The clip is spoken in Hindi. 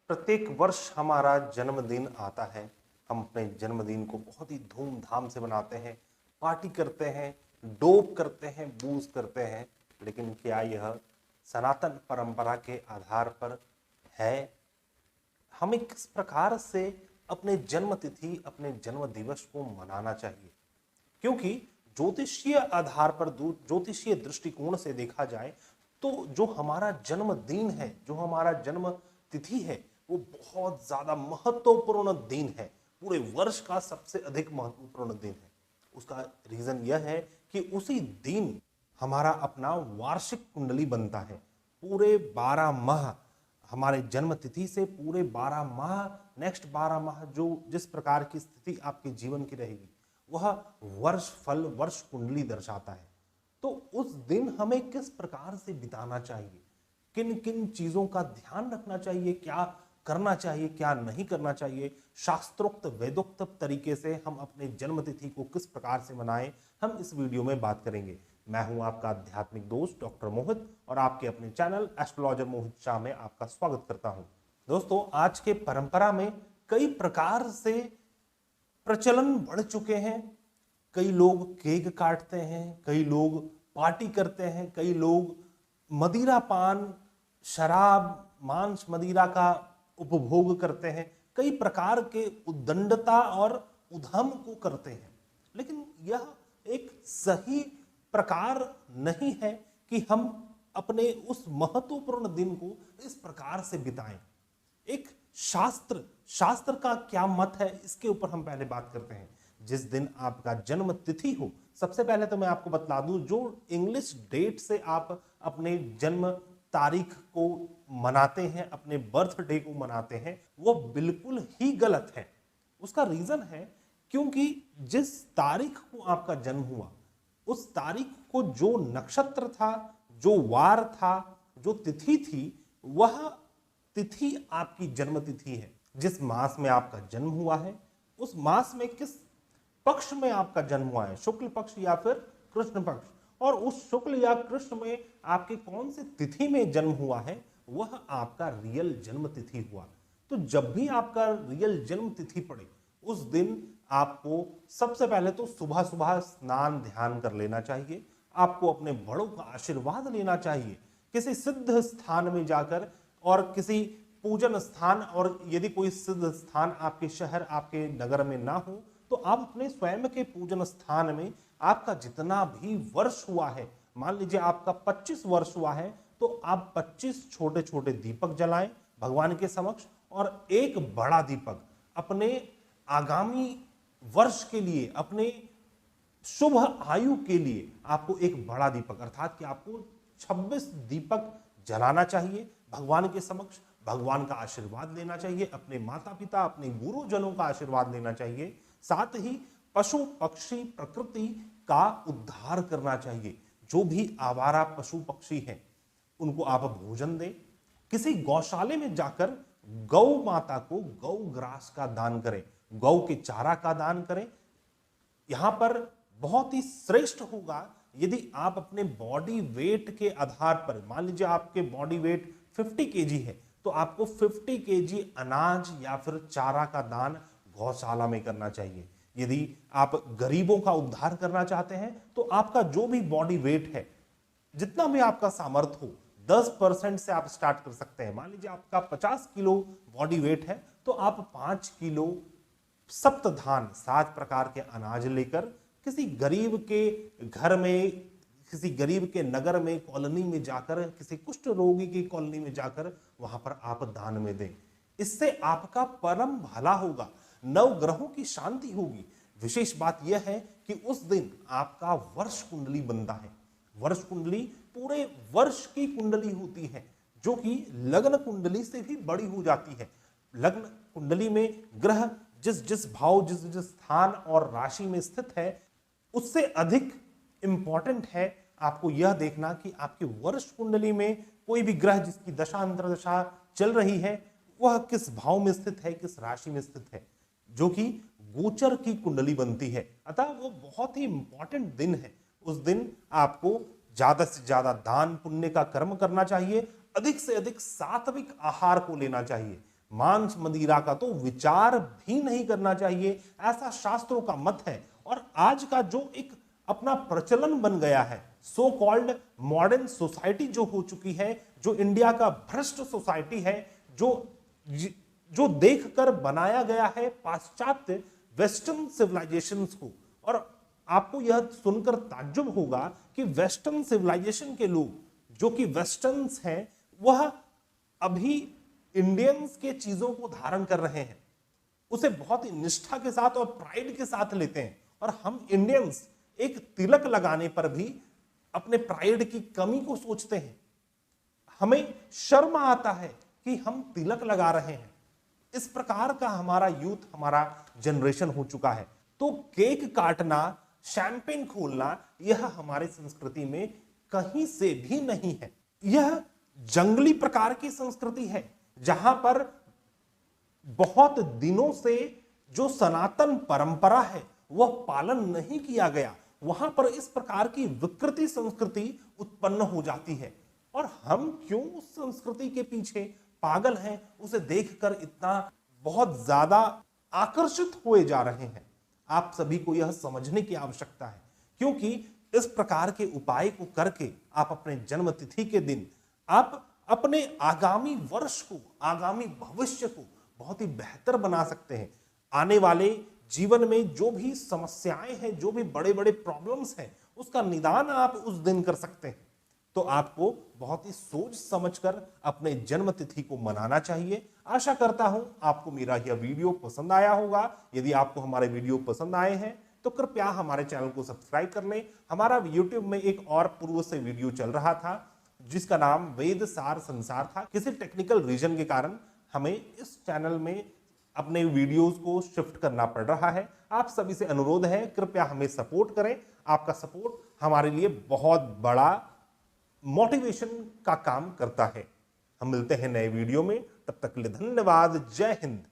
प्रत्येक वर्ष हमारा जन्मदिन आता है। हम अपने जन्मदिन को बहुत ही धूमधाम से मनाते हैं, पार्टी करते हैं, डोप करते हैं, बूज करते हैं। लेकिन क्या यह सनातन परंपरा के आधार पर है? हमें किस प्रकार से अपने जन्म तिथि, अपने जन्म दिवस को मनाना चाहिए? क्योंकि ज्योतिषीय आधार पर, ज्योतिषीय दृष्टिकोण से देखा जाए तो जो हमारा जन्मदिन है, जो हमारा जन्म तिथि है, वो बहुत ज्यादा महत्वपूर्ण दिन है। पूरे वर्ष का सबसे अधिक महत्वपूर्ण दिन है। उसका रीजन यह है कि उसी दिन हमारा अपना वार्षिक कुंडली बनता है। पूरे 12 माह हमारे जन्म तिथि से पूरे 12 माह, नेक्स्ट 12 माह जो जिस प्रकार की स्थिति आपके जीवन की रहेगी, वह वर्ष फल, वर्ष कुंडली दर्शाता है। तो उस दिन हमें किस प्रकार से बिताना चाहिए, किन किन चीजों का ध्यान रखना चाहिए, क्या करना चाहिए, क्या नहीं करना चाहिए, शास्त्रोक्त वेदोक्त तरीके से हम अपने जन्म तिथि को किस प्रकार से मनाएं, हम इस वीडियो में बात करेंगे। मैं हूं आपका आध्यात्मिक दोस्त डॉक्टर मोहित और आपके अपने चैनल एस्ट्रोलॉजर मोहित शाह में आपका स्वागत करता हूं। दोस्तों, आज के परंपरा में कई प्रकार से प्रचलन बढ़ चुके हैं। कई लोग केक काटते हैं, कई लोग पार्टी करते हैं, कई लोग मदिरा पान, शराब, मांस मदिरा का उपभोग करते हैं, कई प्रकार के उद्दंडता और उधम को करते हैं। लेकिन यह एक सही प्रकार नहीं है कि हम अपने उस महत्वपूर्ण दिन को इस प्रकार से बिताएं। एक शास्त्र शास्त्र का क्या मत है, इसके ऊपर हम पहले बात करते हैं। जिस दिन आपका जन्म तिथि हो, सबसे पहले तो मैं आपको बता दूं, जो इंग्लिश डेट से आप अपने जन्म तारीख को मनाते हैं, अपने बर्थडे को मनाते हैं, वो बिल्कुल ही गलत है। उसका रीजन है क्योंकि जिस तारीख को आपका जन्म हुआ, उस तारीख को जो नक्षत्र था, जो वार था, जो तिथि थी, वह तिथि आपकी जन्म तिथि है। जिस मास में आपका जन्म हुआ है, उस मास में किस पक्ष में आपका जन्म हुआ है, शुक्ल पक्ष या फिर कृष्ण पक्ष, और उस शुक्ल या कृष्ण में आपके कौन सी तिथि में जन्म हुआ है, वह आपका रियल जन्म तिथि हुआ। तो जब भी आपका रियल जन्म तिथि पड़े, उस दिन आपको सबसे पहले तो सुबह सुबह स्नान ध्यान कर लेना चाहिए। आपको अपने बड़ों का आशीर्वाद लेना चाहिए, किसी सिद्ध स्थान में जाकर, और किसी पूजन स्थान, और यदि कोई सिद्ध स्थान आपके शहर, आपके नगर में ना हो, तो आप अपने स्वयं के पूजन स्थान में आपका जितना भी वर्ष हुआ है, मान लीजिए आपका 25 वर्ष हुआ है, तो आप 25 छोटे छोटे दीपक जलाएं भगवान के समक्ष, और एक बड़ा दीपक अपने आगामी वर्ष के लिए, अपने शुभ आयु के लिए आपको एक बड़ा दीपक, अर्थात कि आपको 26 दीपक जलाना चाहिए भगवान के समक्ष। भगवान का आशीर्वाद लेना चाहिए, अपने माता पिता, अपने गुरुजनों का आशीर्वाद लेना चाहिए। साथ ही पशु पक्षी प्रकृति का उद्धार करना चाहिए। जो भी आवारा पशु पक्षी हैं, उनको आप भोजन दें। किसी गौशाले में जाकर गौ माता को गौ ग्रास का दान करें, गौ के चारा का दान करें। यहां पर बहुत ही श्रेष्ठ होगा यदि आप अपने बॉडी वेट के आधार पर, मान लीजिए आपके बॉडी वेट 50 केजी है, तो आपको 50 केजी अनाज या फिर चारा का दान गौशाला में करना चाहिए। यदि आप गरीबों का उद्धार करना चाहते हैं, तो आपका जो भी बॉडी वेट है, जितना भी आपका सामर्थ्य हो, 10% से आप स्टार्ट कर सकते हैं। मान लीजिए आपका 50 किलो बॉडी वेट है, तो आप 5 किलो सप्तधान, 7 प्रकार के अनाज लेकर किसी गरीब के घर में, किसी गरीब के नगर में, कॉलोनी में जाकर, किसी कुष्ठ रोगी की कॉलोनी में जाकर वहां पर आप दान में दें। इससे आपका परम भला होगा, नव ग्रहों की शांति होगी। विशेष बात यह है कि उस दिन आपका वर्ष कुंडली बनता है। वर्ष कुंडली पूरे वर्ष की कुंडली होती है, जो कि लग्न कुंडली से भी बड़ी हो जाती है। लग्न कुंडली में ग्रह जिस जिस भाव, जिस जिस स्थान और राशि में स्थित है, उससे अधिक इंपॉर्टेंट है आपको यह देखना कि आपकी वर्ष कुंडली में कोई भी ग्रह जिसकी दशा अंतरदशा चल रही है, वह किस भाव में स्थित है, किस राशि में स्थित है, जो कि गोचर की कुंडली बनती है। अतः वो बहुत ही इंपॉर्टेंट दिन है। उस दिन आपको ज्यादा से ज्यादा दान पुण्य का कर्म करना चाहिए, अधिक से अधिक सात्विक आहार को लेना चाहिए। मांस मदिरा का तो विचार भी नहीं करना चाहिए, ऐसा शास्त्रों का मत है। और आज का जो एक अपना प्रचलन बन गया है, सो कॉल्ड मॉडर्न सोसाइटी जो हो चुकी है, जो इंडिया का भ्रष्ट सोसाइटी है, जो देखकर बनाया गया है पाश्चात्य वेस्टर्न सिविलाइजेशंस को। और आपको यह सुनकर ताज्जुब होगा कि वेस्टर्न सिविलाइजेशन के लोग जो कि वेस्टर्न्स हैं, वह अभी इंडियंस के चीजों को धारण कर रहे हैं, उसे बहुत ही निष्ठा के साथ और प्राइड के साथ लेते हैं। और हम इंडियंस एक तिलक लगाने पर भी अपने प्राइड की कमी को सोचते हैं। हमें शर्म आता है कि हम तिलक लगा रहे हैं। इस प्रकार का हमारा यूथ, हमारा जनरेशन हो चुका है। तो केक काटना, शैंपेन खोलना, यह हमारी संस्कृति में कहीं से भी नहीं है। यह जंगली प्रकार की संस्कृति है, जहां पर बहुत दिनों से जो सनातन परंपरा है वह पालन नहीं किया गया। वहां पर इस प्रकार की विकृति संस्कृति उत्पन्न हो जाती है। और हम क्यों उस संस्कृति के पीछे पागल हैं, उसे देखकर इतना बहुत ज्यादा आकर्षित हुए जा रहे हैं। आप सभी को यह समझने की आवश्यकता है, क्योंकि इस प्रकार के उपाय को करके आप अपने जन्म तिथि के दिन आप अपने आगामी वर्ष को, आगामी भविष्य को बहुत ही बेहतर बना सकते हैं। आने वाले जीवन में जो भी समस्याएं हैं, जो भी बड़े बड़े प्रॉब्लम्स हैं, उसका निदान आप उस दिन कर सकते हैं। तो आपको बहुत ही सोच समझकर अपने जन्म तिथि को मनाना चाहिए। आशा करता हूं आपको मेरा यह वीडियो पसंद आया होगा। यदि आपको हमारे वीडियो पसंद आए हैं तो कृपया हमारे चैनल को सब्सक्राइब कर लें। हमारा यूट्यूब में एक और पूर्व से वीडियो चल रहा था जिसका नाम वेद सार संसार था। किसी टेक्निकल रीजन के कारण हमें इस चैनल में अपने वीडियोस को शिफ्ट करना पड़ रहा है। आप सभी से अनुरोध है, कृपया हमें सपोर्ट करें। आपका सपोर्ट हमारे लिए बहुत बड़ा मोटिवेशन का काम करता है। हम मिलते हैं नए वीडियो में, तब तक के लिए धन्यवाद। जय हिंद।